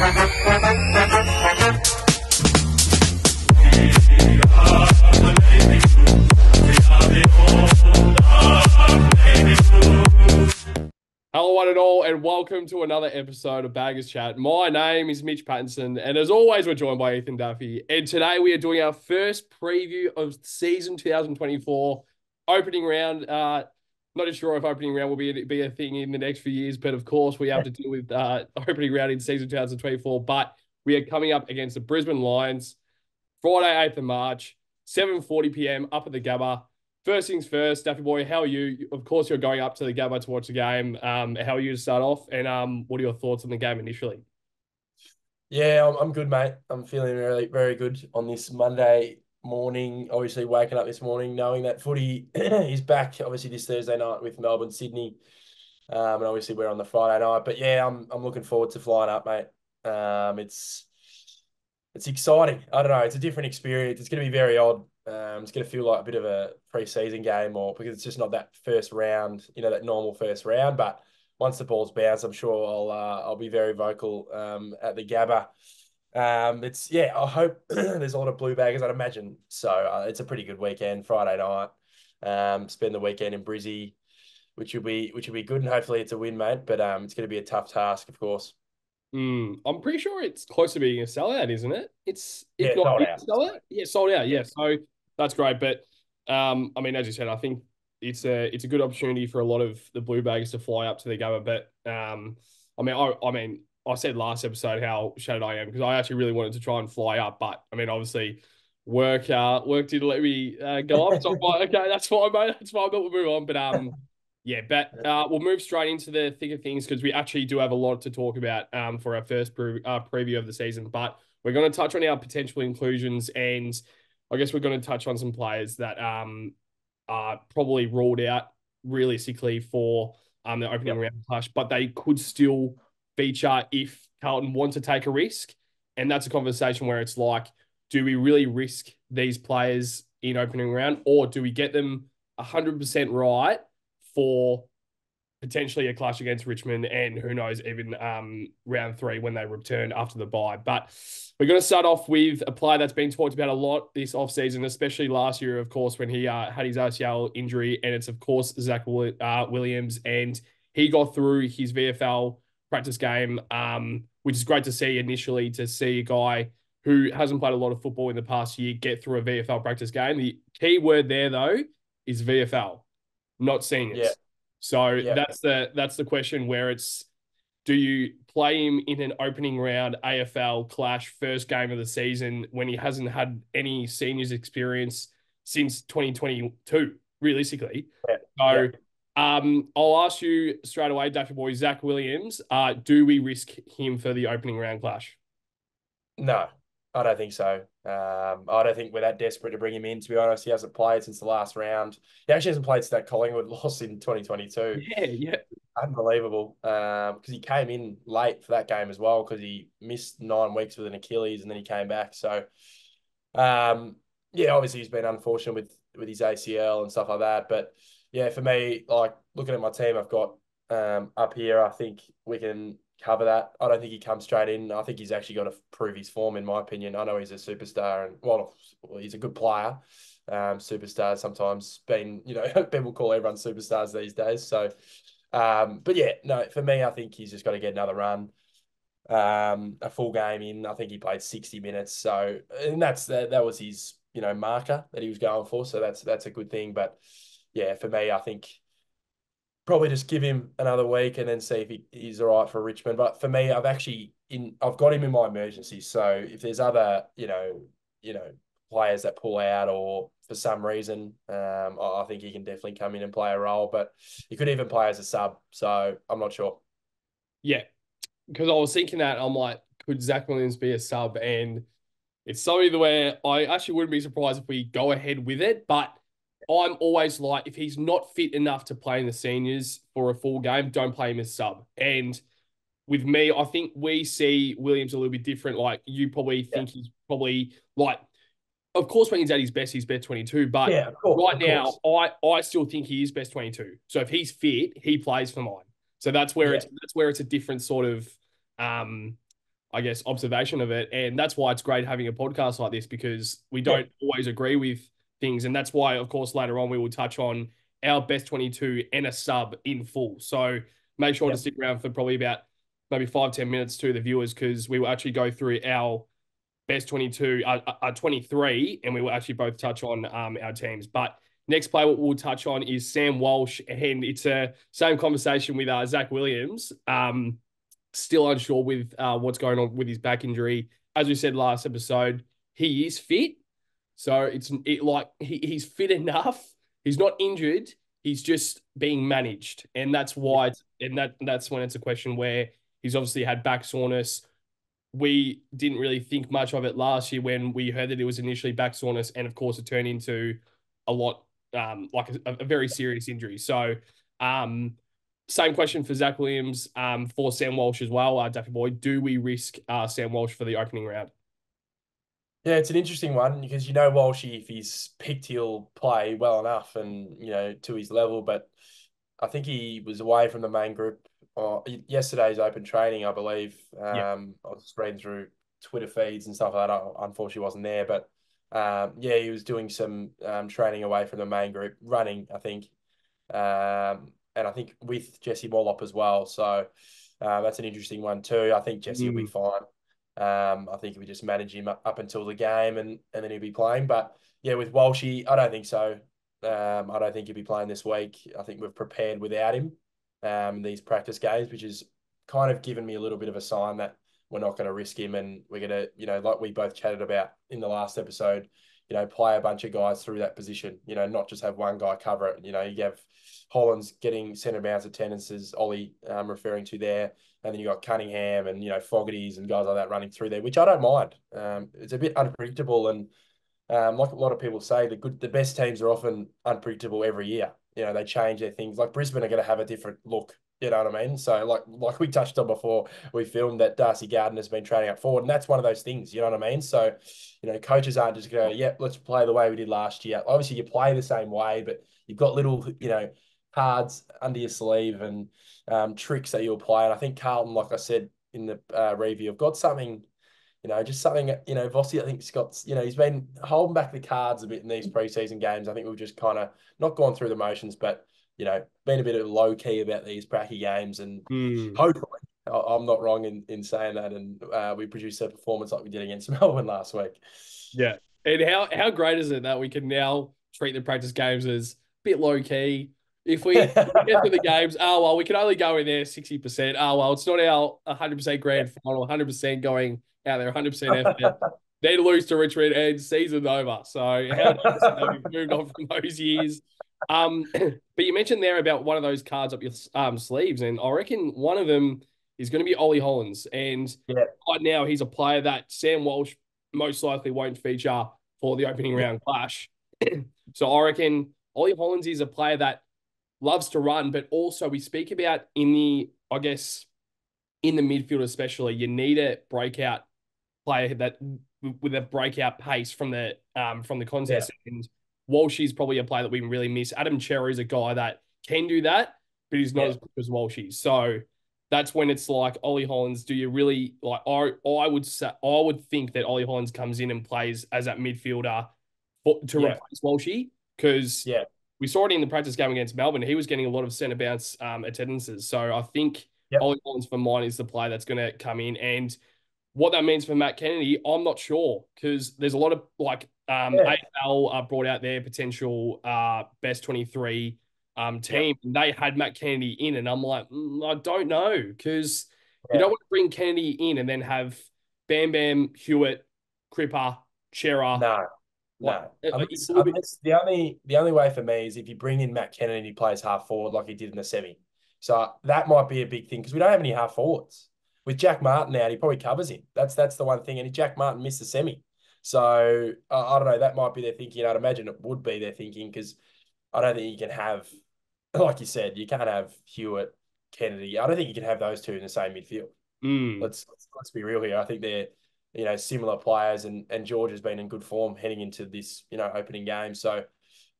Hello, one and all, and welcome to another episode of Baggers Chat. My name is Mitch Pattinson, and as always, we're joined by Ethan Duffy. And today we are doing our first preview of season 2024 opening round. Not sure if opening round will be a thing in the next few years, but of course we have to deal with opening round in season 2024. But we are coming up against the Brisbane Lions, Friday, 8th of March, 7:40 p.m. up at the Gabba. First things first, Daffy boy, how are you? Of course, you're going up to the Gabba to watch the game. How are you to start off? And what are your thoughts on the game initially? Yeah, I'm good, mate. I'm feeling really very good on this Monday morning. Obviously, waking up this morning knowing that footy is back. Obviously, this Thursday night with Melbourne, Sydney, and obviously we're on the Friday night. But yeah, I'm looking forward to flying up, mate. It's exciting. I don't know. It's a different experience. It's going to be very odd. It's going to feel like a bit of a pre-season game, or because it's just not that first round, that normal first round. But once the ball's bounced, I'm sure I'll be very vocal at the Gabba. I hope there's a lot of blue baggers, I'd imagine. So it's a pretty good weekend, Friday night. Spend the weekend in Brizzy, which will be good, and hopefully it's a win, mate. But it's going to be a tough task, of course. I'm pretty sure it's close to being a sellout, isn't it? It's if Yeah, not sold a out. sellout, yeah, sold out. Yeah, Yeah, so that's great. But I mean, as you said, I think it's a good opportunity for a lot of the blue baggers to fly up to the Gabba. But I said last episode how shattered I am because I actually really wanted to try and fly up, but I mean, obviously. Work didn't let me go up. So I'm like, okay, that's fine, mate. That's fine. But we'll move on. But yeah, but we'll move straight into the thick of things because we actually do have a lot to talk about for our first preview of the season. But we're going to touch on our potential inclusions, and I guess we're going to touch on some players that are probably ruled out realistically for the opening yep, round clash, but they could still feature if Carlton want to take a risk. And that's a conversation where it's like, do we really risk these players in opening round, or do we get them 100% right for potentially a clash against Richmond and who knows, even round 3 when they return after the bye? But we're going to start off with a player that's been talked about a lot this offseason, especially last year, of course, when he had his ACL injury, and it's, of course, Zach Williams, and he got through his VFL practice game, which is great to see initially, to see a guy who hasn't played a lot of football in the past year get through a VFL practice game. The key word there, though, is VFL, not yeah, seniors. So yeah. that's the question where it's, do you play him in an opening round AFL clash first game of the season when he hasn't had any seniors experience since 2022, realistically? Yeah, yeah. So I'll ask you straight away, Daffy boy, Zach Williams, do we risk him for the opening round clash? No, I don't think so. I don't think we're that desperate to bring him in, to be honest. He hasn't played since the last round. He actually hasn't played since that Collingwood loss in 2022. Yeah, yeah. Unbelievable. Because he came in late for that game as well because he missed 9 weeks with an Achilles and then he came back. So, yeah, obviously he's been unfortunate with his ACL and stuff like that. But yeah, for me, like looking at my team, I've got up here, I think we can cover that. I don't think he comes straight in. I think he's actually got to prove his form, in my opinion. I know he's a superstar and well he's a good player. Superstars sometimes been, people call everyone superstars these days. So, but yeah, no, for me, I think he's just got to get another run, a full game in. I think he played 60 minutes. So, and that was his, marker that he was going for. So that's a good thing. But yeah, for me, I think probably just give him another week and then see if he's all right for Richmond. But for me, I've got him in my emergency. So if there's other, players that pull out or for some reason, I think he can definitely come in and play a role. But he could even play as a sub. So I'm not sure. Yeah, because I was thinking that I'm like, could Zach Williams be a sub? And it's something where I actually wouldn't be surprised if we go ahead with it. But I'm always like, if he's not fit enough to play in the seniors for a full game, don't play him as sub. And with me, I think we see Williams a little bit different. Like you probably Yeah, think he's probably like, of course, when he's at his best, he's best 22. But yeah, of course, right of now, course. I still think he is best 22. So if he's fit, he plays for mine. So that's where Yeah, it's a different sort of um I guess, observation of it. And that's why it's great having a podcast like this, because we don't always agree with things. And that's why, of course, later on we will touch on our best 22 and a sub in full. So make sure Yeah. to stick around for probably about maybe 5-10 minutes to the viewers, because we will actually go through our best 22, 23, and we will actually both touch on our teams. But next player what we'll touch on is Sam Walsh, and it's a same conversation with Zach Williams. Still unsure with what's going on with his back injury. As we said last episode, he is fit, so he's fit enough. He's not injured. He's just being managed, and that's why. That's when it's a question where he's obviously had back soreness. We didn't really think much of it last year when we heard that it was initially back soreness, and of course it turned into a lot, like a very serious injury. So, same question for Zach Williams, for Sam Walsh as well. Daffy Boy, do we risk Sam Walsh for the opening round? Yeah, it's an interesting one because Walshy, if he's picked, he'll play well enough and to his level. But I think he was away from the main group yesterday's open training, I believe. Yeah. I was just reading through Twitter feeds and stuff like that. I unfortunately wasn't there, but yeah, he was doing some training away from the main group, running, I think, and I think with Jesse Mollop as well. So that's an interesting one too. I think Jesse will be fine. I think we just manage him up until the game, and then he'll be playing. But yeah, with Walshy, I don't think so. I don't think he'll be playing this week. I think we've prepared without him in these practice games, which is kind of given me a little bit of a sign that we're not going to risk him, and we're going to, like we both chatted about in the last episode, play a bunch of guys through that position, not just have one guy cover it. You have Holland's getting centre bounce attendances, Ollie referring to there. And then you got Cunningham and, Fogarty's and guys like that running through there, which I don't mind. It's a bit unpredictable. And like a lot of people say, the best teams are often unpredictable every year. They change their things. Like Brisbane are going to have a different look. You know what I mean? So like we touched on before, we filmed that Darcy Gardner's been training up forward, and that's one of those things. You know what I mean? So, coaches aren't just going, yeah, let's play the way we did last year. Obviously, you play the same way, but you've got little, cards under your sleeve and tricks that you'll play. And I think Carlton, like I said in the review, have got something, just something, Vossi, I think Scott's, he's been holding back the cards a bit in these preseason games. I think we've just kind of not gone through the motions, but, been a bit of low key about these bracky games. And hopefully, I'm not wrong in saying that. And we produced a performance like we did against Melbourne last week. Yeah. And how great is it that we can now treat the practice games as a bit low key? If we get through the games, well, we can only go in there 60%. Well, it's not our 100% grand final, 100% going out there, 100% effort. Then lose to Richmond and season's over. So how nice that we've moved on from those years. But you mentioned there about one of those cards up your sleeves, and I reckon one of them is going to be Ollie Hollands. And right now, he's a player that Sam Walsh most likely won't feature for the opening round clash. So I reckon Ollie Hollands is a player that loves to run, but also we speak about in the midfield especially, you need a breakout player that with a breakout pace from the contest. Yeah. And Walsh is probably a player that we really miss. Adam Cherry is a guy that can do that, but he's not as good as Walsh is. So that's when it's like, Ollie Hollands, do you really like? I would think that Ollie Hollands comes in and plays as that midfielder to replace Walshy, because we saw it in the practice game against Melbourne. He was getting a lot of centre bounce attendances. So I think Ollie Hollands for mine is the player that's going to come in. And what that means for Matt Kennedy, I'm not sure, because there's a lot of AFL brought out their potential best 23 team. And they had Matt Kennedy in, and I'm like, I don't know, because you don't want to bring Kennedy in and then have Bam Bam, Hewitt, Cripper, Chera. No, the only way for me is if you bring in Matt Kennedy and he plays half forward like he did in the semi. So that might be a big thing because we don't have any half forwards. With Jack Martin out, he probably covers him. That's the one thing. And Jack Martin missed the semi. So I don't know. That might be their thinking. I'd imagine it would be their thinking, because I don't think you can have, like you said, you can't have Hewitt, Kennedy. I don't think you can have those two in the same midfield. Let's be real here. I think they're similar players, and George has been in good form heading into this opening game. So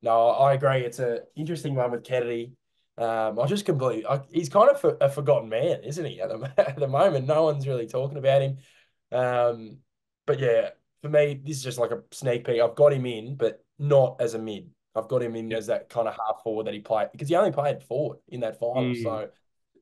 no, I agree. It's an interesting one with Kennedy. He's kind of a forgotten man, isn't he? At the moment, no one's really talking about him. Um, but yeah, for me, this is just like a sneak peek. I've got him in, but not as a mid. I've got him in Yeah. as that kind of half forward that he played because he only played forward in that final. Mm. So,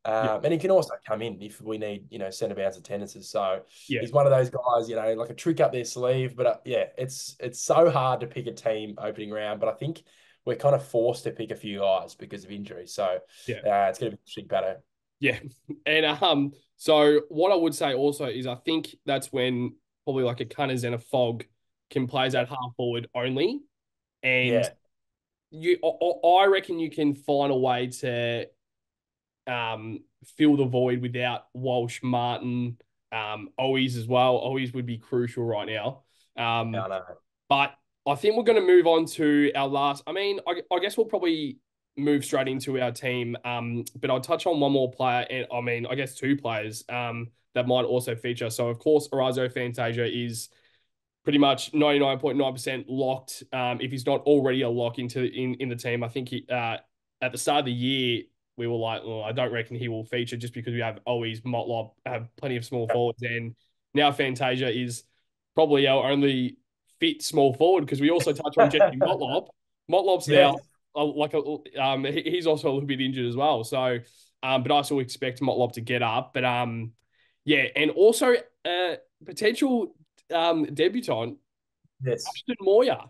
Yeah. and he can also come in if we need, centre bounce attendances. So Yeah. he's one of those guys, like a trick up their sleeve. But yeah, it's so hard to pick a team opening round. But I think we're kind of forced to pick a few guys because of injury. So Yeah. it's going to be interesting battle. Yeah. And so what I would say also is I think that's when probably like a Cunners and a Fog can play as that half forward only. And Yeah, I reckon you can find a way to fill the void without Walsh, Martin, Owies as well. Owies would be crucial right now. yeah, Um, I know. but I think we're going to move on to our last. I mean, I guess we'll probably move straight into our team. But I'll touch on one more player, and I mean, I guess two players that might also feature. So, of course, Orazio Fantasia is pretty much 99.9% locked. If he's not already a lock in the team, I think at the start of the year we were like, well, I don't reckon he will feature just because we have always Motlop, have plenty of small forwards, and now Fantasia is probably our only fit small forward because we also touch on Jesse Motlop. Motlop's Yes. now he's also a little bit injured as well. So, but I still expect Motlop to get up. But yeah, and also potential debutant Yes. Ashton Moyer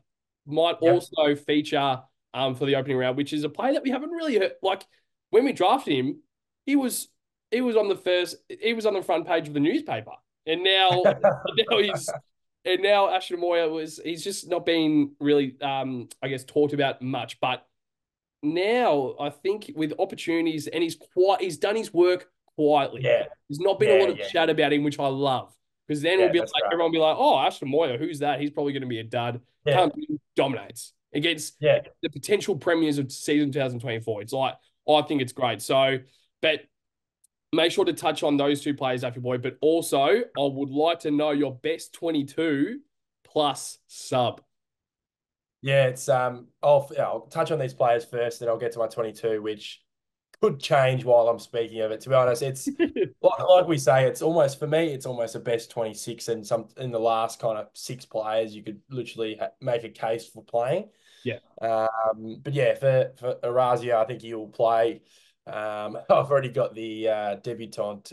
might Yep. also feature for the opening round, which is a player that we haven't really heard. Like when we drafted him, he was he was on the front page of the newspaper, and now he's and now Ashton Moyer he's just not been really I guess talked about much, but now I think with opportunities and he's done his work quietly. Yeah. There's not been a Yeah. lot of Yeah. chat about him, which I love. Because then we'll Yeah. be That's like, great. everyone will be like, oh, Ashton Moyer, who's that? He's probably going to be a dud. Yeah. Comes in, dominates against Yeah. the potential premiers of season 2024. It's like, I think it's great. So, but make sure to touch on those two players, Appy Boy. But also, I would like to know your best 22 plus sub. Yeah. It's I'll touch on these players first, then I'll get to my 22, which could change while I'm speaking of it. To be honest, it's like we say, it's almost for me, it's almost a best 26, and some in the last kind of six players, you could literally make a case for playing. Yeah. But yeah, for Orazio, I think he'll play. I've already got the debutante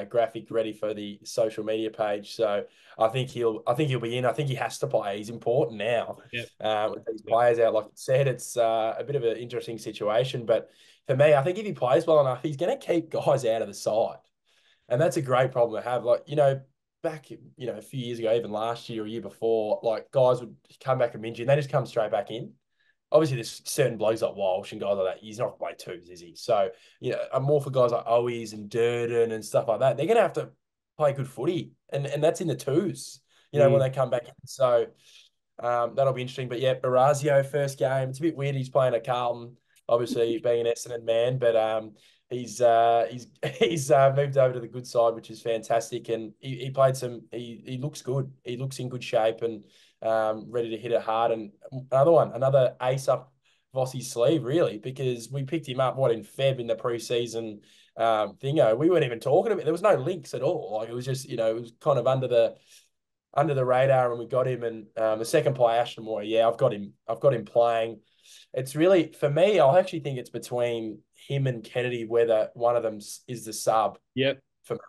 graphic ready for the social media page, so I think he'll be in. I think he has to play. He's important now. Yeah. With these Yeah. players out, like I said, it's a bit of an interesting situation. But for me, I think if he plays well enough, he's going to keep guys out of the side, and that's a great problem to have. Like back a few years ago, even last year or year before, like guys would come back from injury and they just come straight back in. Obviously, there's certain blokes like Walsh and guys like that. He's not going to play twos, is he? So, I'm more for guys like Owies and Durden and stuff like that. They're going to have to play good footy, and that's in the twos, when Mm. they come back in. So, that'll be interesting. But yeah, Orazio first game. It's a bit weird. He's playing at Carlton, obviously being an Essendon man, but he's moved over to the good side, which is fantastic. And he played some. He looks good. He looks in good shape and ready to hit it hard. And another ace up Vossi's sleeve, really, because we picked him up in Feb in the preseason thingo. We weren't even talking about. There was no links at all. Like it was just it was kind of under the radar, and we got him. And the second play, Ashton Moore, yeah, I've got him. I've got him playing. It's really for me. I actually think it's between him and Kennedy whether one of them is the sub Yep. for me.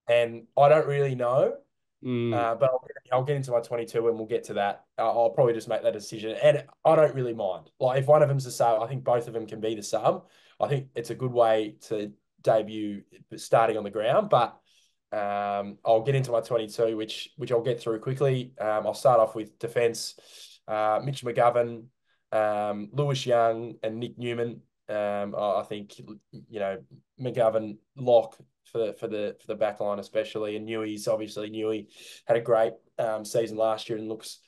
And I don't really know. Mm. But I'll get into my 22 and we'll get to that. I'll probably just make that decision. And I don't really mind. Like, if one of them's the sub, I think both of them can be the sub. I think it's a good way to debut starting on the ground. But I'll get into my 22, which I'll get through quickly. I'll start off with defence. Mitch McGovern, Lewis Young, and Nick Newman. I think McGovern lock for the back line especially, and Newey had a great season last year and looks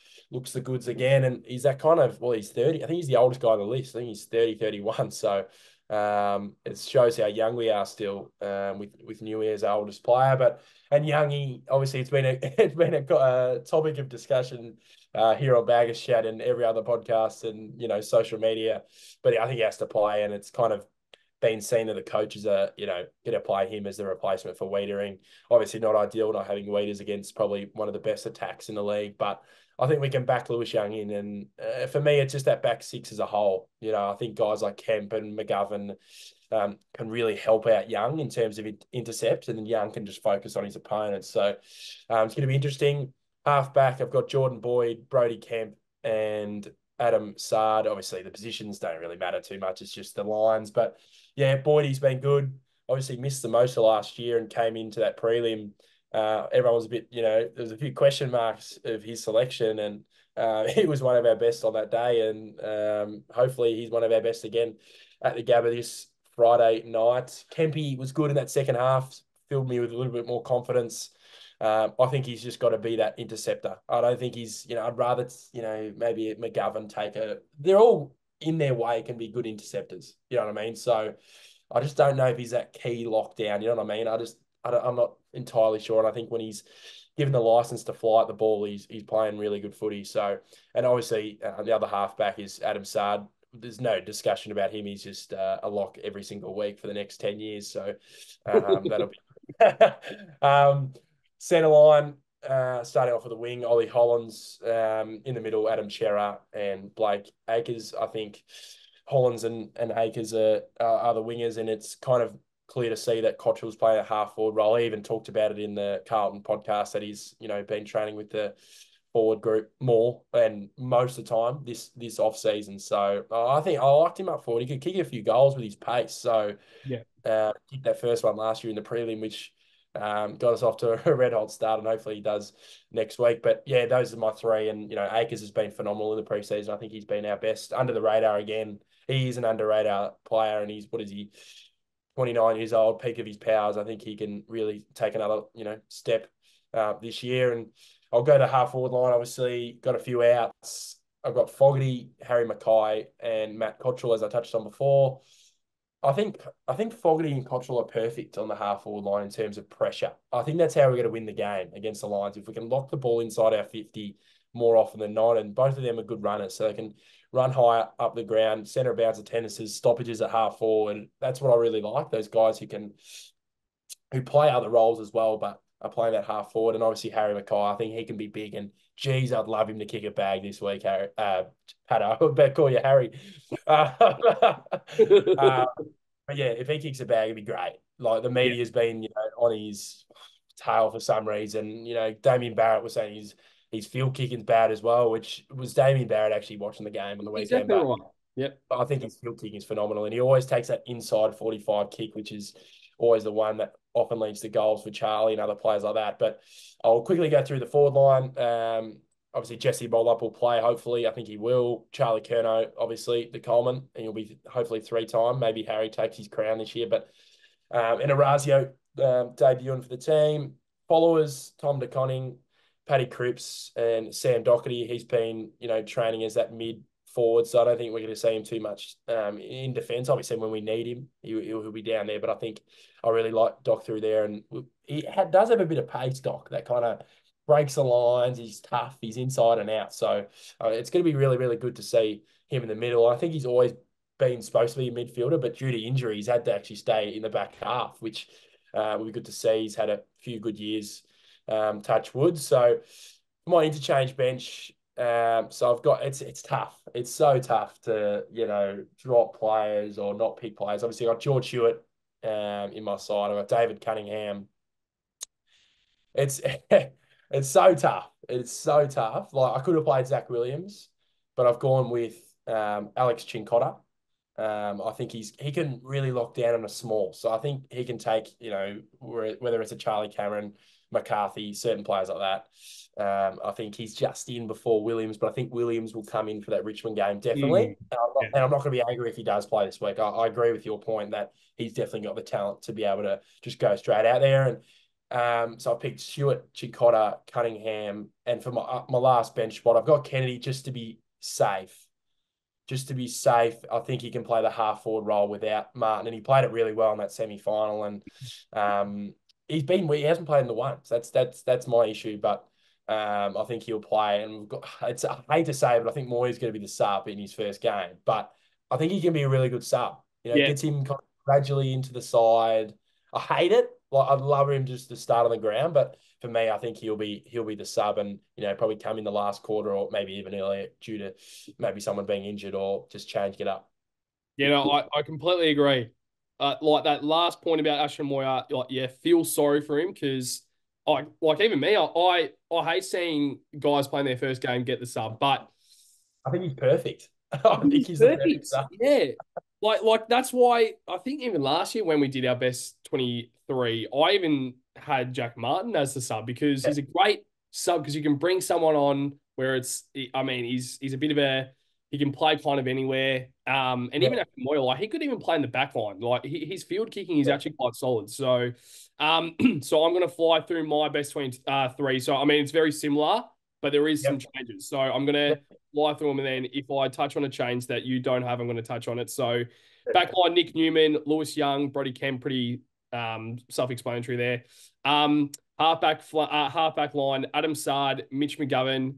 the goods again, and he's that kind of he's 30. I think he's the oldest guy on the list. I think he's 30, 31. So it shows how young we are still with Newey as our oldest player, and Youngie obviously it's been a topic of discussion here on Baggers Chat and every other podcast and social media, but I think he has to play, and it's kind of been seen that the coaches are, going to play him as the replacement for Wiedering. Obviously not ideal not having Wieders against probably one of the best attacks in the league, but I think we can back Lewis Young in. And for me, it's just that back six as a whole. I think guys like Kemp and McGovern can really help out Young in terms of intercepts, and then Young can just focus on his opponents. So it's going to be interesting. Half back, I've got Jordan Boyd, Brody Kemp, and Adam Sard. Obviously, the positions don't really matter too much. It's just the lines. But yeah, Boydie's been good. Obviously, missed the most of last year and came into that prelim. Everyone was a bit, there was a few question marks of his selection, and he was one of our best on that day. And hopefully, he's one of our best again at the Gabba this Friday night. Kempy was good in that second half, filled me with a little bit more confidence. I think he's just got to be that interceptor. I don't think he's, I'd rather, maybe McGovern take a. They're all in their way can be good interceptors. You know what I mean? So I just don't know if he's that key lockdown. You know what I mean? I'm not entirely sure. And I think when he's given the license to fly at the ball, he's playing really good footy. So, and obviously the other halfback is Adam Sard. There's no discussion about him. He's just a lock every single week for the next 10 years. So that'll be centre line. Starting off with the wing, Ollie Hollins. In the middle, Adam Chera and Blake Acres. I think Hollins and Acres are the wingers, and it's kind of clear to see that Cottrell's playing a half forward role. He even talked about it in the Carlton podcast that he's been training with the forward group more and most of the time this off season. So I think I liked him up forward. He could kick a few goals with his pace. So yeah, kicked that first one last year in the prelim, which got us off to a red hot start, and hopefully he does next week. But yeah, those are my three. And Acres has been phenomenal in the preseason. I think he's been our best under the radar again. He is an under radar player, and he's 29 years old, peak of his powers. I think he can really take another step this year. And I'll go to half forward line. Obviously, got a few outs. I've got Fogarty, Harry Mackay, and Matt Cottrell, as I touched on before. I think Fogarty and Cottrell are perfect on the half forward line in terms of pressure. I think that's how we're going to win the game against the Lions. If we can lock the ball inside our 50 more often than not, and both of them are good runners, so they can run high up the ground, centre of bounds tennises, stoppages at half forward. That's what I really like. Those guys who play other roles as well, but are playing that half forward. And obviously Harry Mackay, I think he can be big. And geez, I'd love him to kick a bag this week, Harry. Patto, I would better call you Harry. But yeah, if he kicks a bag, it'd be great. Like the yeah, media's been, on his tail for some reason. Damien Barrett was saying his field kicking's bad as well, which was Damien Barrett actually watching the game on the weekend. exactly But right. Yep. I think his field kicking is phenomenal, and he always takes that inside 45 kick, which is always the one that often leads to goals for Charlie and other players like that. But I'll quickly go through the forward line. Obviously, Jesse Mollop will play, hopefully. I think he will. Charlie Curnow, obviously, the Coleman, and he'll be hopefully 3-time. Maybe Harry takes his crown this year. But and Orazio debuting for the team. Followers, Tom DeConning, Paddy Cripps, and Sam Doherty. He's been, training as that mid forward, so I don't think we're going to see him too much in defence. Obviously, when we need him, he'll be down there. But I think I really like Doc through there, and does have a bit of pace, Doc, that kind of breaks the lines. He's tough. He's inside and out. So it's going to be really, really good to see him in the middle. I think he's always been supposed to be a midfielder, but due to injury, he's had to actually stay in the back half, which will be good to see. He's had a few good years, touch wood. So my interchange bench. So I've got it's tough. It's so tough to drop players or not pick players. Obviously, I got George Hewitt in my side. I've got David Cunningham. It's it's so tough. It's so tough. Like I could have played Zach Williams, but I've gone with Alex Chincotta. I think he can really lock down on a small. So I think he can take, whether it's a Charlie Cameron, McCarthy, certain players like that. I think he's just in before Williams, but I think Williams will come in for that Richmond game, definitely. Yeah. And I'm not going to be angry if he does play this week. I agree with your point that he's definitely got the talent to be able to just go straight out there. And so I picked Stewart, Chicotta, Cunningham, and for my last bench spot, I've got Kennedy just to be safe. Just to be safe, I think he can play the half forward role without Martin, and he played it really well in that semi final. And he hasn't played in the ones. That's my issue, but I think he'll play. And we've got I hate to say it, but I think Moy's going to be the sub in his first game. But I think he can be a really good sub. Yeah. Gets him gradually into the side. I hate it. Like I'd love him just to start on the ground, but for me, I think he'll be the sub, and probably come in the last quarter or maybe even earlier due to maybe someone being injured or just changing it up. You know, I completely agree. Like that last point about Ashton Moyer, like, yeah, feel sorry for him because like even me, I hate seeing guys playing their first game get the sub, but I think he's perfect. I I think think he's he's the perfect perfect. sub. Yeah. Like that's why I think even last year when we did our best 23, I even had Jack Martin as the sub because Yeah, he's a great sub because you can bring someone on where I mean, he's a bit of a he can play kind of anywhere. And yeah, even after Moyle, like he could even play in the back line. Like his field kicking is yeah, actually quite solid. So so I'm gonna fly through my best 23. So I mean it's very similar, but there is some yep, changes. So I'm gonna yep, fly through them, and then if I touch on a change that you don't have, I'm going to touch on it. So backline, Nick Newman, Lewis Young, Brody Kemp, pretty self-explanatory there. Halfback line, Adam Sard, Mitch McGovern.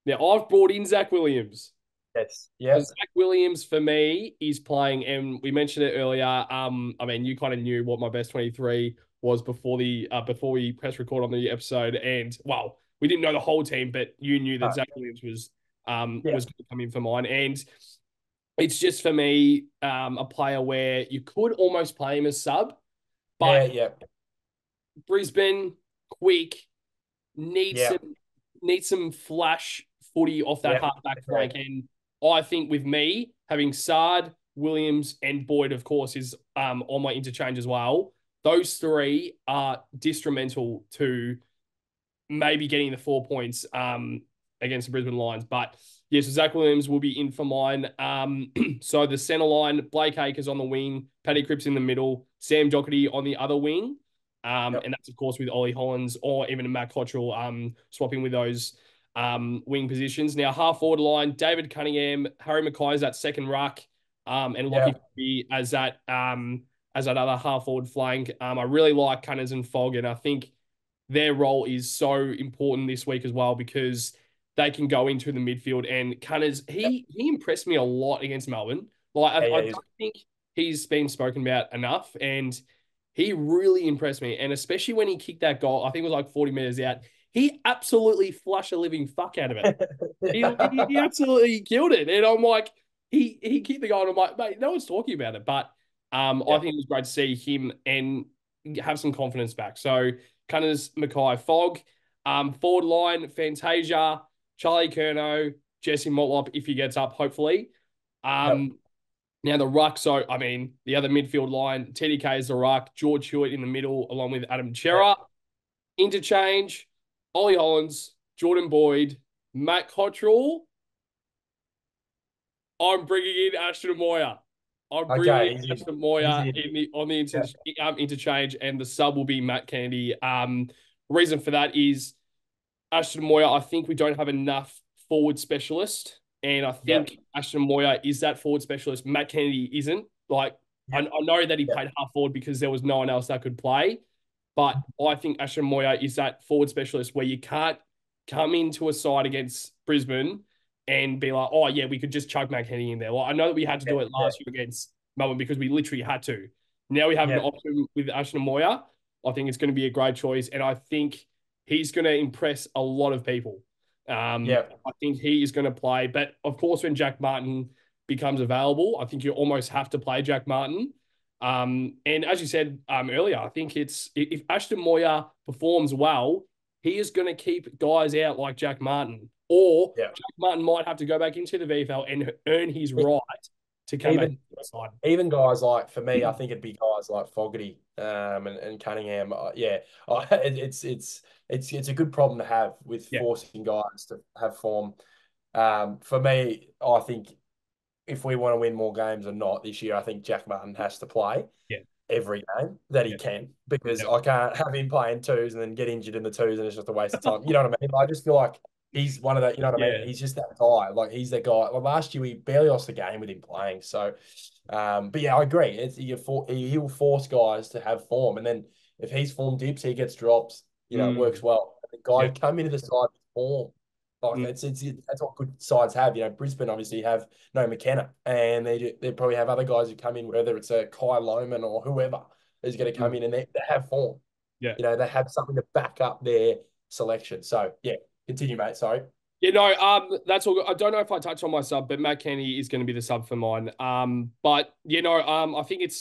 Now I've brought in Zach Williams. yes, So yeah, Zach Williams for me is playing, and we mentioned it earlier. I mean, you kind of knew what my best 23 was before we press record on the episode, and well, we didn't know the whole team, but you knew that no, Zach Williams yeah, was going to come in for mine, and it's just for me a player where you could almost play him as sub, yeah, but yeah, Brisbane quick needs yeah, some needs some flash footy off that yeah, halfback agree. flank. And I think with me having Sard, Williams, and Boyd, of course, is on my interchange as well. Those three are instrumental to maybe getting the 4 points against the Brisbane Lions. But yes, Zach Williams will be in for mine. So the centre line, Blake Acres on the wing, Paddy Cripps in the middle, Sam Doherty on the other wing. Yep, And that's of course with Ollie Hollins or even Matt Cottrell swapping with those wing positions. Now half forward line, David Cunningham, Harry Mackay is that second ruck, and yeah, Lockie as that other half forward flank. I really like Cunners and Fogg, and I think their role is so important this week as well because they can go into the midfield. And Cunners, he impressed me a lot against Melbourne. Like yeah, I yeah, don't think he's been spoken about enough, and he really impressed me. And especially when he kicked that goal, I think it was like 40 meters out. He absolutely flushed a living fuck out of it. He absolutely killed it. And I'm like, he kicked the goal, and I'm like, mate, no one's talking about it. But I yeah, think it was great to see him and have some confidence back. So Cunners, Mackay, Fogg, forward line, Fantasia, Charlie Curnow, Jesse Motlop if he gets up, hopefully. yep, Now the ruck, so I mean the other midfield line, TDK is the ruck, George Hewitt in the middle, along with Adam yep, Chera. Interchange, Ollie Hollins, Jordan Boyd, Matt Cottrell. I'm bringing in Ashton Moyer. I'm bringing okay, in easy, Ashton Moyer easy, in the on the yeah, interchange, and the sub will be Matt Kennedy. Reason for that is Ashton Moyer. I think we don't have enough forward specialist, and I yeah, think Ashton Moyer is that forward specialist. Matt Kennedy isn't. Like yeah, I know that he yeah, played half forward because there was no one else that could play, but I think Ashton Moyer is that forward specialist where you can't come into a side against Brisbane and be like, oh yeah, we could just chuck McKenny in there. Well, I know that we had to yeah, do it yeah, last year against Melbourne because we literally had to. Now we have an yeah, option with Ashton Moyer. I think it's going to be a great choice, and I think he's going to impress a lot of people. yeah, I think he is going to play, but of course, when Jack Martin becomes available, I think you almost have to play Jack Martin. And as you said earlier, I think it's if Ashton Moyer performs well, he is going to keep guys out like Jack Martin, or yeah. Jack Martin might have to go back into the VFL and earn his right to come back Even to the side. even guys like for me, I think it'd be guys like Fogarty and Cunningham. Yeah, it's a good problem to have with Yeah, forcing guys to have form. For me, I think if we want to win more games or not this year, I think Jack Martin has to play yeah, every game that he yeah, can because yeah, I can't have him playing twos and then get injured in the twos and it's just a waste of time. You know what I mean? I just feel like he's one of that. You know what I mean? yeah, He's just that guy. Like he's that guy. Like last year we barely lost the game with him playing. So, but yeah, I agree. He will force guys to have form, and then if he's form dips, he gets drops. It mm, works well. The guy yeah, come into the side with form. Like Mm, that's what good sides have. You know, Brisbane obviously have no McKenna, and they probably have other guys who come in, whether it's a Kai Loman or whoever is going to come mm. in, and they have form. Yeah. You know, they have something to back up their selection. So yeah, continue, mate. Sorry. That's all good. I don't know if I touched on my sub, but Matt Kenny is going to be the sub for mine. I think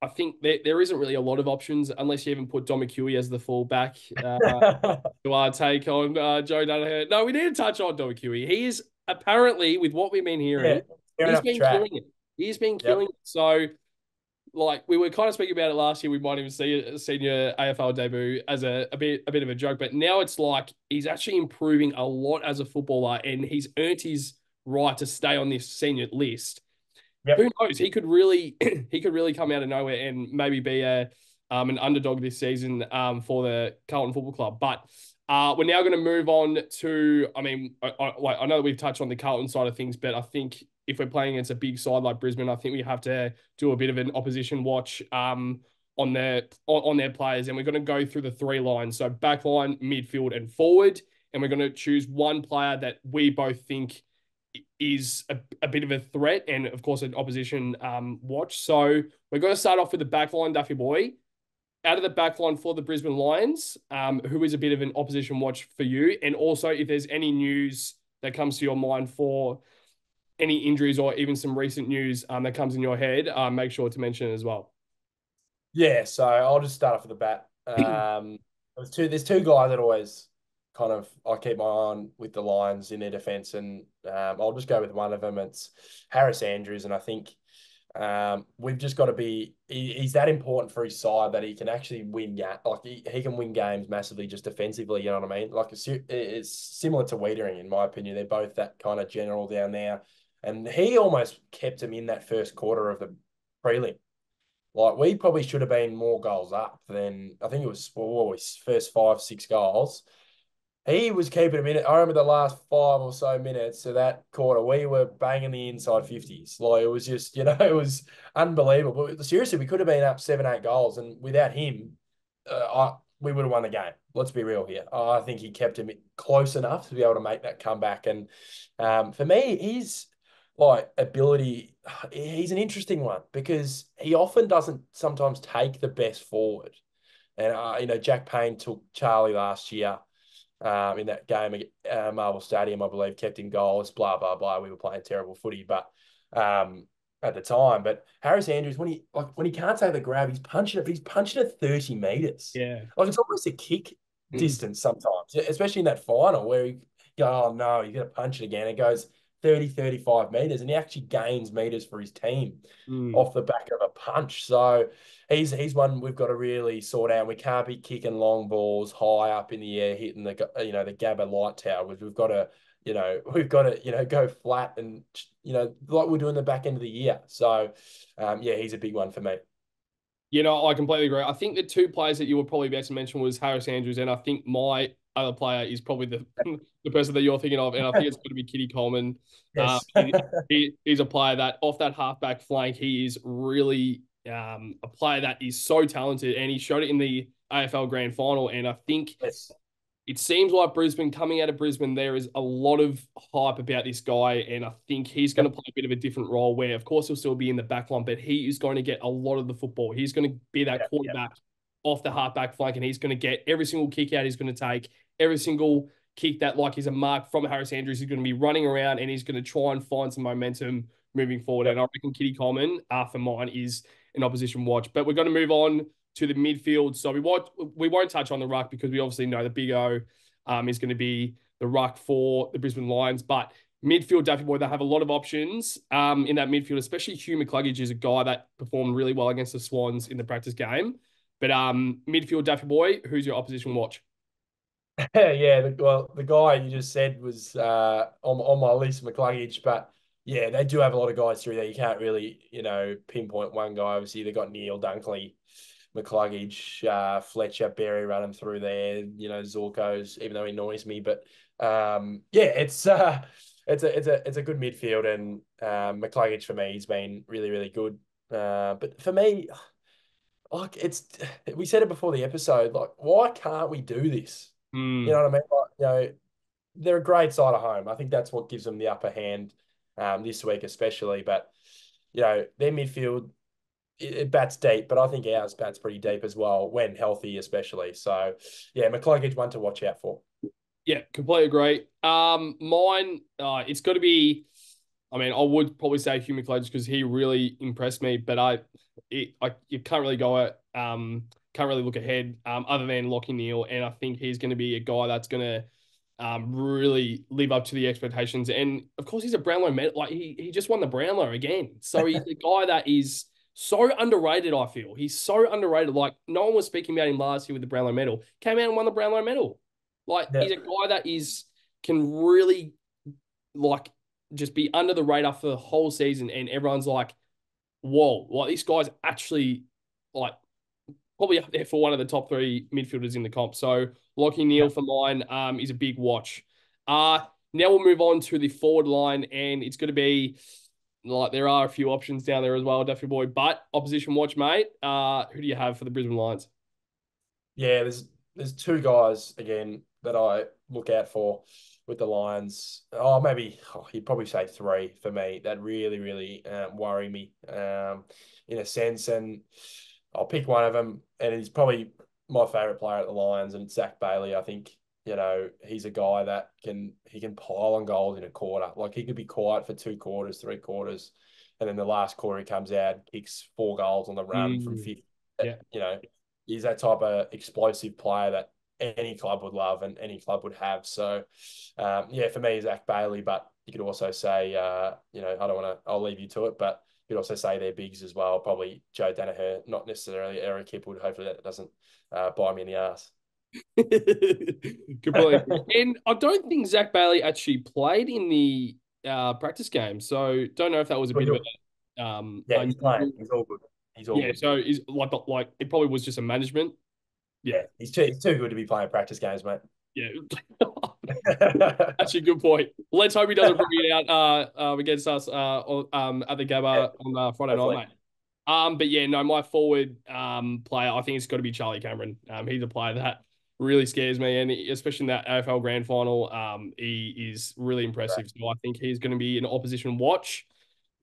I think there isn't really a lot of options unless you even put Dom McHugh as the fullback to take on Joe Danaher. No, we need to touch on Dom McHugh. He is apparently, with what we've been Yeah, hearing, tearing he's up the been track. killing it. He's been killing Yep. it. So like we were kind of speaking about it last year, we might even see a senior AFL debut as a bit of a joke, but now it's like he's actually improving a lot as a footballer, and he's earned his right to stay on this senior list. Who Yep. knows? He could really he could really come out of nowhere and maybe be a an underdog this season for the Carlton Football Club. But we're now going to move on to. I mean, I know that we've touched on the Carlton side of things, but I think if we're playing against a big side like Brisbane, I think we have to do a bit of an opposition watch on their players, and we're going to go through the three lines. So back line, midfield, and forward, and we're going to choose one player that we both think is a bit of a threat and, of course, an opposition watch. So we're going to start off with the back line, Duffy Boy. Out of the back line for the Brisbane Lions, who is a bit of an opposition watch for you? And also, if there's any news that comes to your mind for any injuries or even some recent news that comes in your head, make sure to mention it as well. Yeah, so I'll just start off with the bat. There's two guys that always kind of I keep my eye on with the Lions in their defense, and I'll just go with one of them. It's Harris Andrews, and I think we've just got to be. He's that important for his side that he can actually win. Yeah, like he can win games massively just defensively. You know what I mean? Like it's similar to Wiedering in my opinion. They're both that kind of general down there, and he almost kept him in that first quarter of the prelim. Like we probably should have been more goals up than I think it was his first 5, 6 goals. He was keeping him in it. I remember the last 5 or so minutes of that quarter, we were banging the inside 50s. Like it was just, it was unbelievable. But seriously, we could have been up 7, 8 goals, and without him, we would have won the game. Let's be real here. I think he kept him close enough to be able to make that comeback. And for me, he's like ability, he's an interesting one because he often doesn't sometimes take the best forward. And Jack Payne took Charlie last year in that game at Marvel Stadium, I believe, kept in goals. Blah blah blah. We were playing terrible footy, but at the time. But Harris Andrews, when he can't take the grab, he's punching it. But he's punching it 30 meters. Yeah. Like it's almost a kick distance sometimes, especially in that final where you go, oh no, you're gonna punch it again. It goes 30, 35 meters, and he actually gains meters for his team Mm. off the back of a punch. So he's one we've got to really sort out. We can't be kicking long balls high up in the air, hitting the Gabba light tower. We've got to go flat and like we're doing the back end of the year. So yeah, he's a big one for me. I completely agree. I think the two players that you were probably about to mention was Harris Andrews, and I think my other player is probably the the person that you're thinking of, and I think it's going to be Kitty Coleman. Yes. He's a player that off that halfback flank, he is really a player that is so talented, and he showed it in the AFL Grand Final. And I think Yes. it seems like Brisbane, coming out of Brisbane, there is a lot of hype about this guy, and I think he's going to Yep. play a bit of a different role where, of course, he'll still be in the back line, but he is going to get a lot of the football. He's going to be that Yep. Yep. quarterback off the halfback flank, and he's going to get every single kick out he's going to take, every single kick that like is a mark from Harris Andrews. He's going to be running around, and he's going to try and find some momentum moving forward. And Yep. I reckon Kitty Coleman, for mine, is an opposition watch. But we're going to move on to the midfield. So we won't touch on the ruck because we obviously know the Big O is going to be the ruck for the Brisbane Lions. But midfield, Daffy Boy, they have a lot of options in that midfield, especially Hugh McCluggage is a guy that performed really well against the Swans in the practice game. But midfield, Daffy Boy, who's your opposition watch? Yeah, the guy you just said was on my list, McCluggage, but yeah, they do have a lot of guys through there. You can't really, pinpoint one guy. Obviously, they've got Neil Dunkley, McCluggage, Fletcher, Berry running through there. Zorko's, even though he annoys me, but yeah, it's a good midfield, and McCluggage for me, he's been really really good. But for me, like we said it before the episode, like why can't we do this? You Hmm. know what I mean? Like, they're a great side at home. I think that's what gives them the upper hand this week, especially. But their midfield it bats deep, but I think ours bats pretty deep as well when healthy, especially. So, yeah, McCluggage one to watch out for. Yeah, completely agree. Mine, it's got to be. I mean, I would probably say Hugh McLeod because he really impressed me, but you can't really can't really look ahead, other than Lockie Neal, and I think he's going to be a guy that's going to, really live up to the expectations. And of course, he's a Brownlow medal. Like he just won the Brownlow again, so he's a guy that is so underrated. I feel he's so underrated. Like no one was speaking about him last year with the Brownlow medal. Came out and won the Brownlow medal. Like Yeah, he's a guy that can really like just be under the radar for the whole season, and everyone's like, "Whoa!" Like this guy's actually like probably up there for one of the top three midfielders in the comp. So Lockie yeah, Neal for mine is a big watch. Now we'll move on to the forward line, and it's going to be like there are a few options down there as well, Duffy boy. But opposition watch, mate. Who do you have for the Brisbane Lions? yeah. There's two guys again that I look out for with the Lions. Oh, maybe you'd probably say three for me that really, really worry me in a sense, and I'll pick one of them, and he's probably my favourite player at the Lions, and it's Zach Bailey. I think he's a guy that he can pile on goals in a quarter. Like he could be quiet for 2 quarters, 3 quarters, and then the last quarter he comes out, kicks 4 goals on the run from Mm, 50. yeah. He's that type of explosive player that any club would love and any club would have. So, yeah, for me, Zach Bailey, but you could also say, I don't want to, I'll leave you to it, but you could also say they're bigs as well. Probably Joe Danaher, not necessarily Eric Hipwood. Hopefully that doesn't bite me in the ass. Completely agree. And I don't think Zach Bailey actually played in the practice game, so don't know if that was a bit of a Yeah, he's playing. unusual. He's all good. He's all Yeah, good. so is like it probably was just a management. Yeah, Yeah, he's too good to be playing practice games, mate. yeah. Actually, good point. Let's hope he doesn't bring it out against us at the Yeah, Gabba on Friday night, hopefully. mate. But yeah, no, my forward player, I think it's got to be Charlie Cameron. He's a player that really scares me, and especially in that AFL Grand Final, he is really impressive. So I think he's going to be an opposition watch.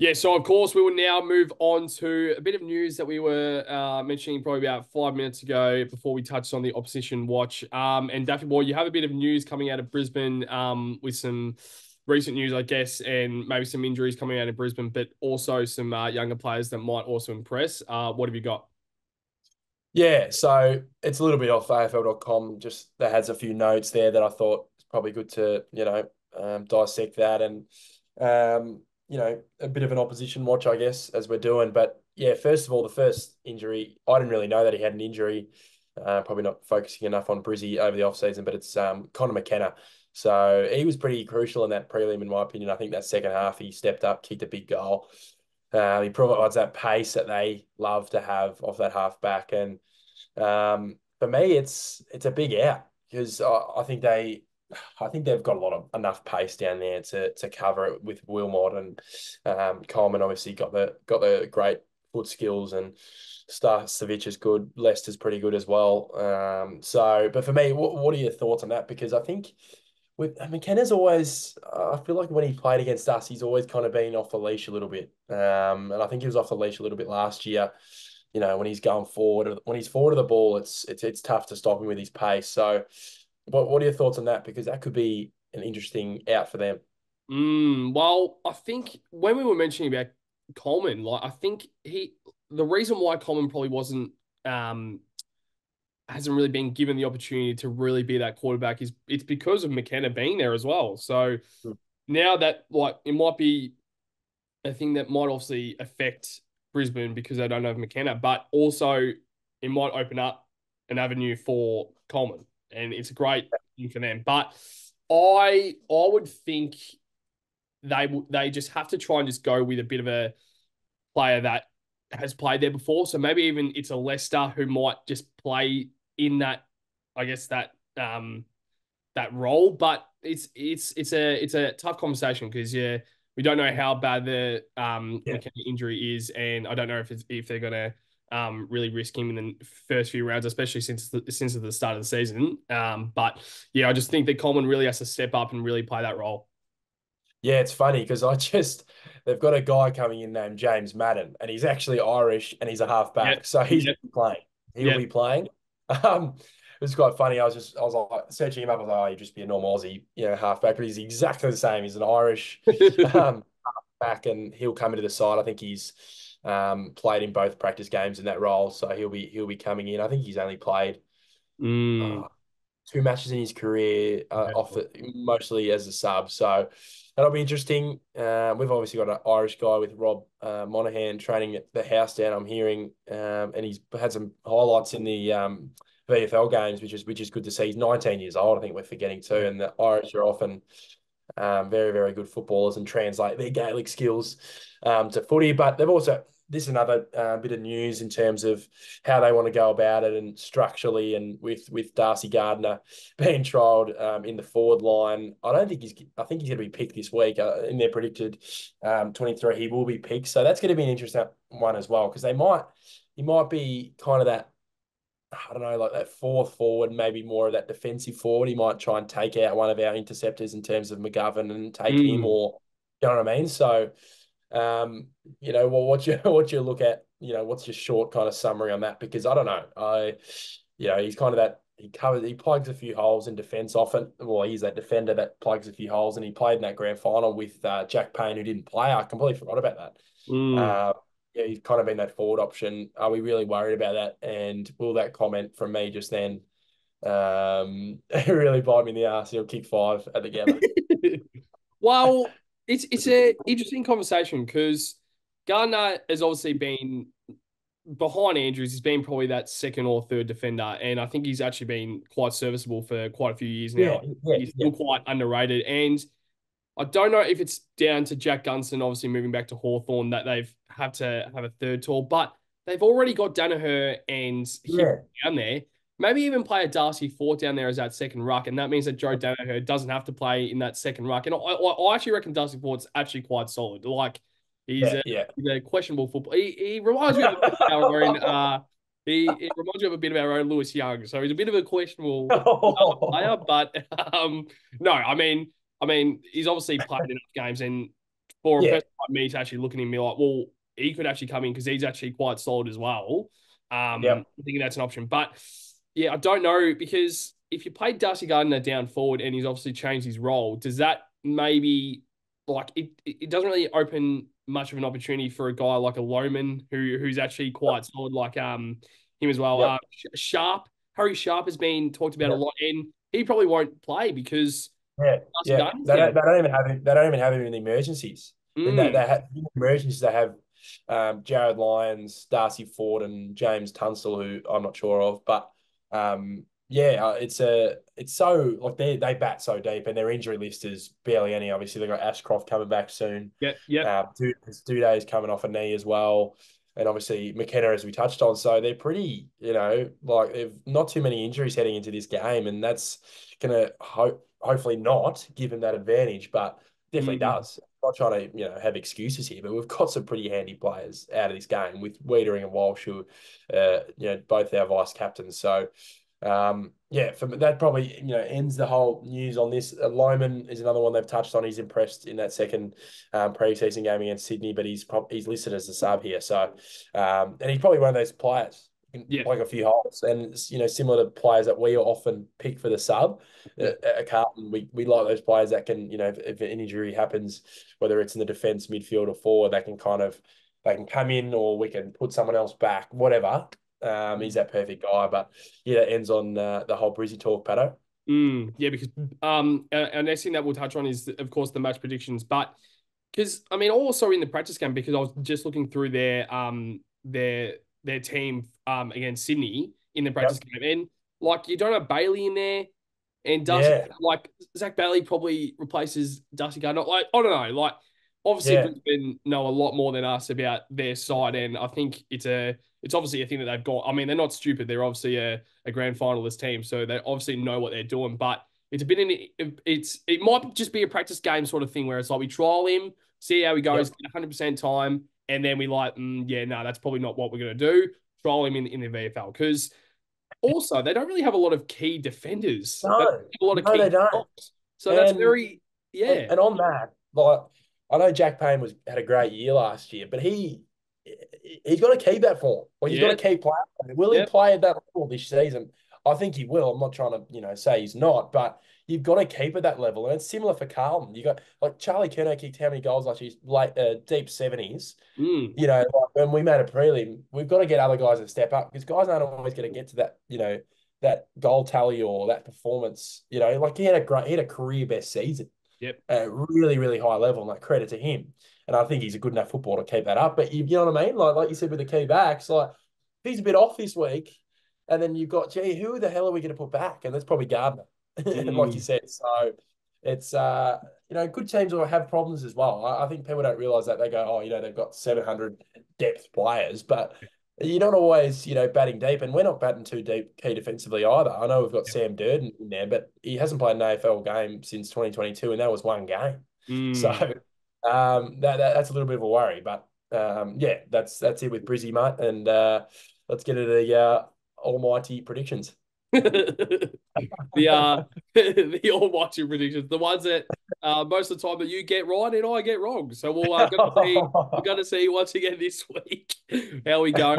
Yeah, so of course we will now move on to a bit of news that we were mentioning probably about 5 minutes ago before we touched on the opposition watch. And Daffy Boy, you have a bit of news coming out of Brisbane with some recent news, I guess, and maybe some injuries coming out of Brisbane, but also some younger players that might also impress. What have you got? Yeah, so it's a little bit off AFL.com. Just that has a few notes there that I thought it's probably good to, dissect that and, a bit of an opposition watch, I guess, as we're doing. But yeah, first of all, the first injury, I didn't really know that he had an injury. Probably not focusing enough on Brizzy over the offseason, but it's Connor McKenna. So he was pretty crucial in that prelim, in my opinion. I think that second half he stepped up, kicked a big goal. He provides that pace that they love to have off that half back. And for me, it's a big out because I think they've got a lot of enough pace down there to cover it with Wilmot and Coleman. Obviously got the great foot skills and Savic is good. Leicester's pretty good as well. But for me, what are your thoughts on that? Because I think with McKenna's always, I feel like when he played against us, he's always kind of been off the leash a little bit. And I think he was off the leash a little bit last year. When he's going forward, when he's forward of the ball, it's tough to stop him with his pace. So, what are your thoughts on that? Because that could be an interesting out for them. Well, I think when we were mentioning about Coleman, like I think the reason why Coleman probably wasn't um hasn't really been given the opportunity to really be that quarterback is it's because of McKenna being there as well. So Mm. now that like it might be a thing that might obviously affect Brisbane because they don't have McKenna, but also it might open up an avenue for Coleman, and it's a great thing for them. But I would think they just have to try and just go with a bit of a player that has played there before. So maybe even it's a Leicester who might just play in that, I guess that role. But it's a tough conversation because we don't know how bad the Yeah, McKenna injury is, and I don't know if they're gonna really risk him in the first few rounds, especially since the start of the season. But yeah, I just think that Coleman really has to step up and really play that role. Yeah, it's funny because they've got a guy coming in named James Madden, and he's actually Irish and he's a Yep. halfback. So he's Yep. playing. He'll Yep. be playing. It was quite funny. I was like searching him up. I was like, oh, he'd just be a normal Aussie, halfback, but he's exactly the same. He's an Irish um, back, and he'll come into the side. I think he's played in both practice games in that role, so he'll be coming in. I think he's only played Mm. uh, 2 matches in his career, off it, mostly as a sub. So that'll be interesting. We've obviously got an Irish guy with Rob Monaghan training at the house down. I'm hearing, and he's had some highlights in the VFL games, which is good to see. He's 19 years old. I think we're forgetting too, Yeah. and the Irish are often very, very good footballers and translate their Gaelic skills to footy. But they've also, this is another bit of news in terms of how they want to go about it and structurally, and with Darcy Gardner being trialled in the forward line. I think he's going to be picked this week in their predicted 23. He will be picked. So that's going to be an interesting one as well, because he might be kind of that, I don't know, like that fourth forward, maybe more of that defensive forward. He might try and take out one of our interceptors in terms of McGovern and take him, Mm. or you know what I mean. So, well, what you look at, what's your short kind of summary on that? Because I don't know, he's kind of that. He plugs a few holes in defence often. Well, he's that defender that plugs a few holes, and he played in that grand final with Jack Payne, who didn't play. I completely forgot about that. Mm. Uh, yeah, he's kind of been that forward option. Are we really worried about that? And will that comment from me just then really bite me in the ass? He'll kick 5 at the Gabba. Well, it's a interesting conversation because Gardner has obviously been behind Andrews. He's been probably that second or third defender, and I think he's actually been quite serviceable for quite a few years Yeah, now. yeah, He's yeah, still quite underrated, and I don't know if it's down to Jack Gunston obviously moving back to Hawthorn that they've had to have a third tall, but they've already got Danaher and him yeah, down there. Maybe even play a Darcy Fort down there as that second ruck, and that means that Joe Danaher doesn't have to play in that second ruck. And I actually reckon Darcy Fort's actually quite solid. Like yeah, yeah. he's a questionable football. He reminds me of a bit of our own. He reminds me of a bit of our own Lewis Young. So he's a bit of a questionable player, but no, I mean, he's obviously played enough games, and for a Yeah, person like me to actually look at him and be like, well, he could actually come in because he's actually quite solid as well. yep, I think that's an option. But yeah, I don't know because if you play Darcy Gardner down forward and he's obviously changed his role, does that maybe like it doesn't really open much of an opportunity for a guy like a Loman who's actually quite solid, like him as well. yep, Sharp, Harry Sharp has been talked about a yep. lot, and he probably won't play because Yeah, Darcy yeah. Gardner's down. They don't even have him. They don't even have him in the emergencies. In that Mm, they have in the emergencies, they have Jared Lyons, Darcy Ford, and James Tunstall, who I'm not sure of. But yeah, it's so like they bat so deep, and their injury list is barely any. Obviously, they've got Ashcroft coming back soon. yep, yep. Duday's coming off a knee as well. And obviously McKenna, as we touched on. So they're pretty, like they've not too many injuries heading into this game. And that's going to hopefully not give them that advantage, but definitely Mm, does. I'm not trying to, have excuses here, but we've got some pretty handy players out of this game with Wiedering and Walsh, who, both our vice captains. So, yeah, for that probably ends the whole news on this. Lyman is another one they've touched on. He's impressed in that second pre-season game against Sydney, but he's listed as a sub here. So, and he's probably one of those players who can yeah, plug a few holes, and it's, similar to players that we often pick for the sub. yeah. At Carlton, we like those players that can, if an injury happens, whether it's in the defence, midfield, or forward, they can come in, or we can put someone else back, whatever. He's that perfect guy. But yeah, that ends on the whole Brizzy talk, Patto. Yeah, because our next thing that we'll touch on is of course the match predictions, but because I mean also in the practice game because I was just looking through their team against Sydney in the practice Yep. game, and like you don't have Bailey in there, and Darcy Yeah. like Zach Bailey probably replaces Darcy Gardner. Like I don't know, like obviously Yeah. Brisbane know a lot more than us about their side, and I think it's obviously a thing that they've got. I mean, they're not stupid. They're obviously a grand finalist team, so they obviously know what they're doing. But it's a bit it might just be a practice game sort of thing where it's like we trial him, see how he goes, Yep. get 100% time, and then we like, yeah, no, that's probably not what we're gonna do. trial him in the VFL because also they don't really have a lot of key defenders. They don't No, have a lot of no, key they don't. props. So that's And very, yeah. and on that, like I know Jack Payne had a great year last year, but he's got to keep that form. Like he's got Yeah. to keep playing. Will he Yep. play at that level this season? I think he will. I'm not trying to say he's not, but you've got to keep at that level. And it's similar for Carlton. You got like Charlie Curnow kicked how many goals last year? Late deep 70s. Mm. Like when we made a prelim, we've got to get other guys to step up because guys aren't always going to get to that, that goal tally or that performance. Like he had a career best season Yep. at a really, really high level, and like credit to him. And I think he's a good enough footballer to keep that up. But you know what I mean? Like you said with the key backs, like if he's a bit off this week, and then you've got, gee, who the hell are we going to put back? And that's probably Gardner. And like you Mm. said, so it's good teams will have problems as well. I think people don't realize that. They go, oh, they've got 700 depth players, but you're not always, batting deep, and we're not batting too deep key defensively either. I know we've got Yep. Sam Durden in there, but he hasn't played an AFL game since 2022, and that was one game. So Mm. that's a little bit of a worry, but yeah, that's it with Brizzy, mate, and let's get to the almighty predictions. The the almighty predictions, the ones that most of the time that you get right and I get wrong. So we're gonna see once again this week how we go.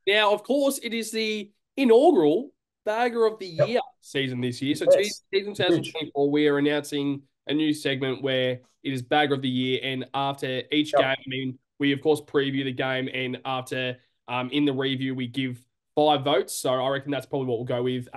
Now of course it is the inaugural Bagger of the Yep. Year season this year. So Yes. season Huge. 2024, we are announcing a new segment where it is Bagger of the Year, and after each game, Yep. I mean, we of course preview the game, and after in the review we give 5 votes. So I reckon that's probably what we'll go with.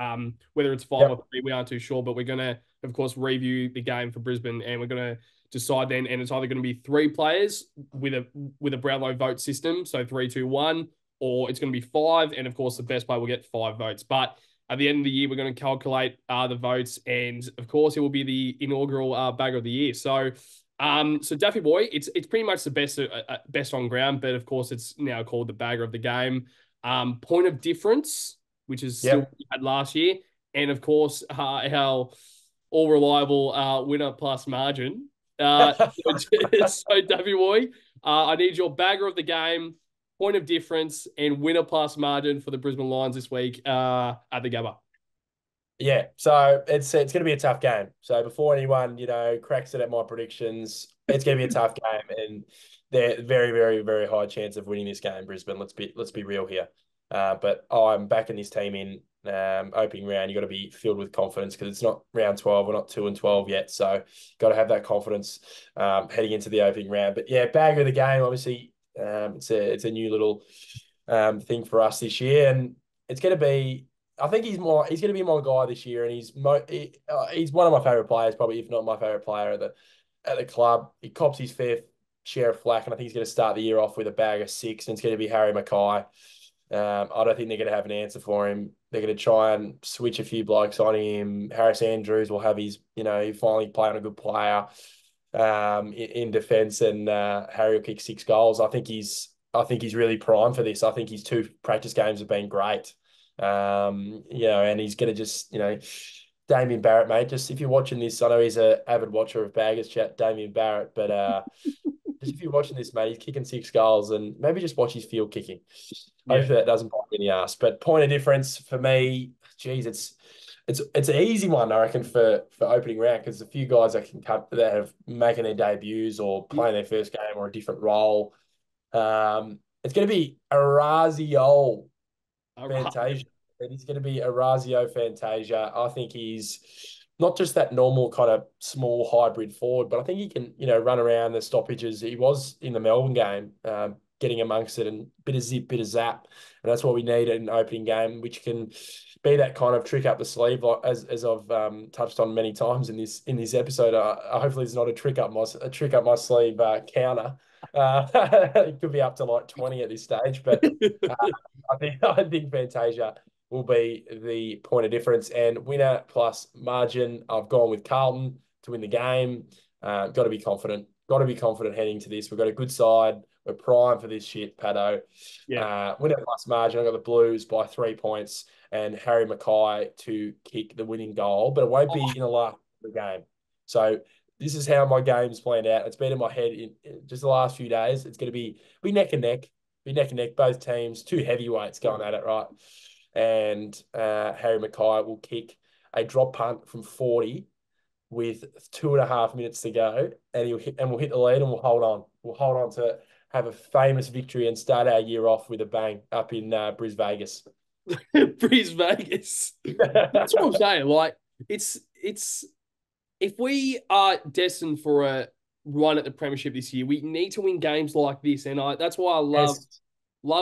Whether it's 5 or 3, we aren't too sure, but we're gonna, of course, review the game for Brisbane, and we're gonna decide then. And it's either going to be 3 players with a Brownlow vote system, so 3, 2, 1, or it's going to be 5, and of course the best player will get 5 votes. But at the end of the year, we're going to calculate the votes, and of course it will be the inaugural Bagger of the Year. So Daffy Boy, it's pretty much the best on ground, but of course it's now called the Bagger of the Game. Point of difference, which is still what Yep. we had last year, and of course our all reliable winner plus margin. So Davy Boy, I need your Bagger of the Game, point of difference, and winner plus margin for the Brisbane Lions this week at the Gabba. Yeah, so it's going to be a tough game. So before anyone cracks it at my predictions, it's going to be a tough game, and they're very, very, very high chance of winning this game. Brisbane, let's be real here. But I'm backing this team in opening round. You got to be filled with confidence because it's not round 12. We're not 2-12 yet, so got to have that confidence heading into the opening round. But yeah, Bagger of the Game. Obviously, it's a new little thing for us this year, and it's going to be. I think he's going to be my guy this year, and he's one of my favorite players, probably if not my favorite player at the club. He cops his fair share of flack, and I think he's going to start the year off with a bag of 6, and it's going to be Harry Mackay. I don't think they're going to have an answer for him. They're going to try and switch a few blokes on him. Harris Andrews will have his, he finally played on a good player in defence, and Harry will kick 6 goals. I think he's really primed for this. I think his 2 practice games have been great. And he's going to just, Damien Barrett, mate. Just if you're watching this, I know he's an avid watcher of Baggers Chat, Damien Barrett, but just if you're watching this, mate, he's kicking 6 goals, and maybe just watch his field kicking. Yeah. Hopefully that doesn't bite me in the ass. But point of difference for me, geez, it's an easy one, I reckon, for opening round because a few guys that have making their debuts or playing their first game or a different role. It's going to be Arazio All right. Fantasia. It is going to be Orazio Fantasia. I think he's not just that normal kind of small hybrid forward, but I think he can, run around the stoppages. He was in the Melbourne game, getting amongst it and bit of zip, bit of zap. And that's what we need in an opening game, which can be that kind of trick up the sleeve, like, as I've touched on many times in this episode. Hopefully, it's not a trick up my sleeve counter. It could be up to like 20 at this stage, but I think Fantasia will be the point of difference, and winner plus margin. I've gone with Carlton to win the game. Got to be confident. Got to be confident heading to this. We've got a good side. We're primed for this shit, Patto. Yeah. Winner plus margin. I've got the Blues by 3 points and Harry Mackay to kick the winning goal, but it won't be in the last of the game. So this is how my game's planned out. It's been in my head in just the last few days. It's going to be neck and neck be neck and neck. Both teams, two heavyweights going at it, right? And Harry Mackay will kick a drop punt from 40 with 2.5 minutes to go, and we'll hit the lead, and we'll hold on. We'll hold on to have a famous victory and start our year off with a bang up in Brisbane Vegas. Brisbane Vegas. That's what I'm saying. Like, it's if we are destined for a run at the premiership this year, we need to win games like this, and that's why I love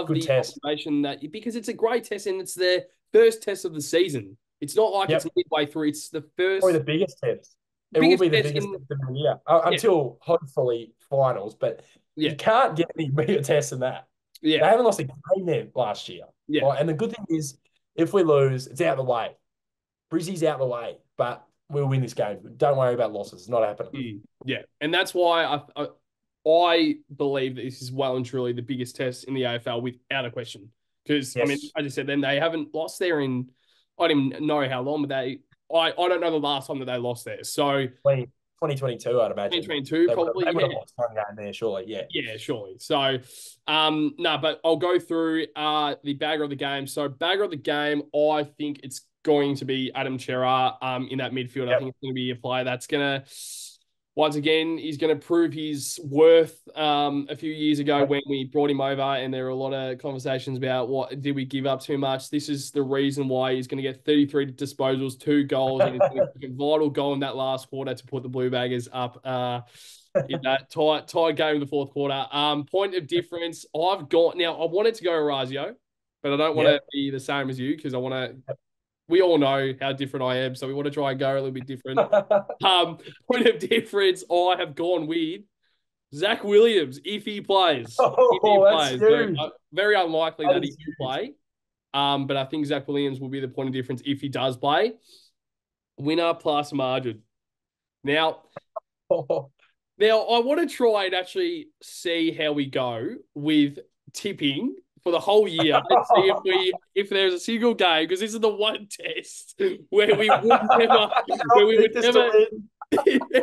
Good the test. observation that because it's a great test and it's their first test of the season. It's not like it's midway through. It's the Probably first the biggest test. It will biggest be the test biggest in test of the year yeah until hopefully finals. But yeah you can't get any bigger test than that. yeah They haven't lost a game there last year. yeah. Like, and the good thing is, if we lose, it's out of the way. Brizzy's out of the way, but we'll win this game. Don't worry about losses. It's not happening. Yeah, and that's why I believe that this is well and truly the biggest test in the AFL without a question. Because I mean, Yes. as I said, then they haven't lost there in I don't even know how long, but I don't know the last time that they lost there. So 2022, I'd imagine. 2022 probably. They would Yeah. have lost one game there, surely. Yeah. Yeah, surely. So, no, but I'll go through the bagger of the game. So, bagger of the game, I think it's going to be Adam Chera in that midfield. I think it's going to be a player that's going to, once again, he's going to prove his worth. A few years ago when we brought him over, and there were a lot of conversations about what did we give up too much. This is the reason why he's going to get 33 disposals, 2 goals, and he's going to kick a vital goal in that last quarter to put the Blue Baggers up. In that tight game in the fourth quarter. Point of difference, I've got now. I wanted to go Orazio, but I don't want to be the same as you because I want to. We all know how different I am, so we want to try and go a little bit different. Point of difference, I have gone with Zach Williams if he plays. That's huge. So, very unlikely that he Huge. will play. But I think Zach Williams will be the point of difference if he does play. Winner plus margin. Now. Now, I want to try and actually see how we go with tipping for the whole year and see if there's a single game, because this is the one test where we would never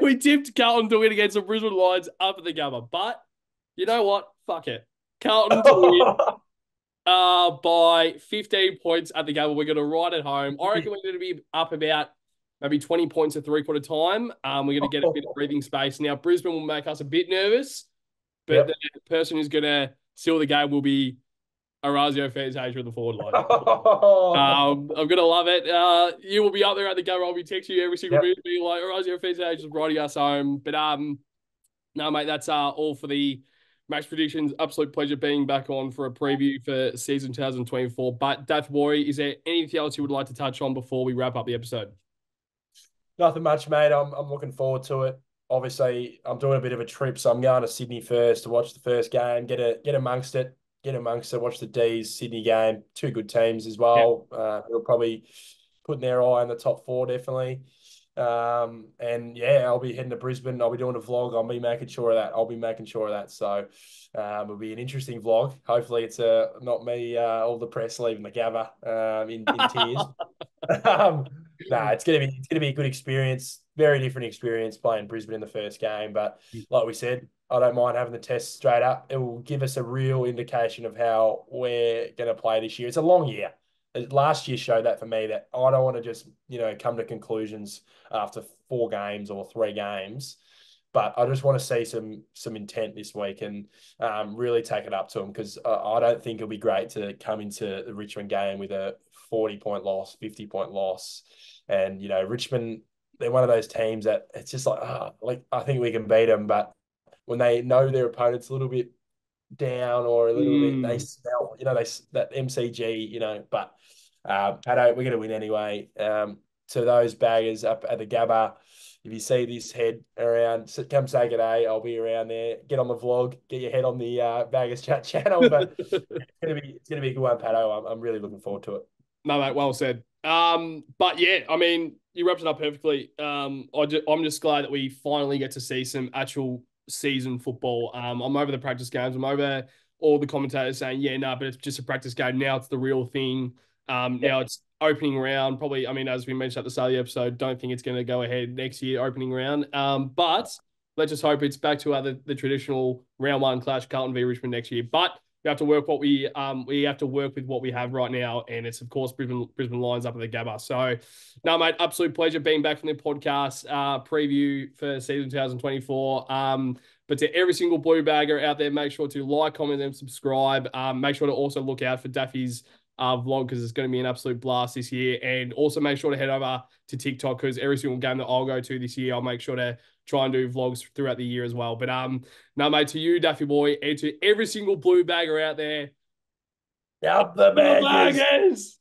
we tipped Carlton to win against the Brisbane Lions up at the Gabba. But you know what? Fuck it. Carlton to win by 15 points at the Gabba. We're going to ride it home. I reckon we're going to be up about maybe 20 points at three-quarter time. We're going to get a bit of breathing space. Now, Brisbane will make us a bit nervous, but the person who's going to seal the game will be Orazio Fantasia in the forward line. I'm going to love it. You will be up there at the game. I'll be texting you every single minute, being like, Orazio Fantasia is riding us home. But no, mate, that's all for the match predictions. Absolute pleasure being back on for a preview for season 2024. But Dath Warry, is there anything else you would like to touch on before we wrap up the episode? Nothing much, mate. I'm looking forward to it. Obviously, I'm doing a bit of a trip, so I'm going to Sydney first to watch the first game, get amongst it, watch the D's Sydney game. 2 good teams as well. They'll probably putting their eye on the top 4, definitely. And yeah, I'll be heading to Brisbane. I'll be doing a vlog. I'll be making sure of that. So it'll be an interesting vlog. Hopefully it's not me, all the press leaving the Gabba in tears. It's gonna be a good experience. Very different experience playing Brisbane in the first game. But like we said, I don't mind having the test straight up. It will give us a real indication of how we're gonna play this year. It's a long year. Last year showed that for me, that I don't want to just come to conclusions after 4 games or 3 games. But I just want to see some intent this week and really take it up to them, because I don't think it'll be great to come into the Richmond game with a 40-point loss, 50-point loss. And, Richmond, they're one of those teams that it's just like I think we can beat them. But when they know their opponent's a little bit down or a little bit, they smell, that MCG, but Patto, we're going to win anyway. To those baggers up at the Gabba, if you see this head around, come say good day. I'll be around there. Get on the vlog. Get your head on the Baggers Chat channel. But it's gonna be a good one, Patto. I'm really looking forward to it. No, mate, well said. But yeah, I mean, you wrapped it up perfectly. I'm just glad that we finally get to see some actual season football. I'm over the practice games. I'm over all the commentators saying, yeah, no, but it's just a practice game. Now it's the real thing. Now it's opening round. Probably, I mean, as we mentioned at the start of the episode, don't think it's going to go ahead next year, opening round. But let's just hope it's back to the traditional round 1 clash, Carlton v Richmond next year. But we have to work we have to work with what we have right now, and it's of course Brisbane Lions up at the Gabba. So, no, mate, absolute pleasure being back from the podcast preview for season 2024. But to every single blue bagger out there, make sure to like, comment, and subscribe. Make sure to also look out for Daffy's vlog, because it's going to be an absolute blast this year. And also make sure to head over to TikTok, because every single game that I'll go to this year, I'll make sure to try and do vlogs throughout the year as well. But no, mate, to you, Daffy boy, and to every single blue bagger out there, Up the the baggers. baggers!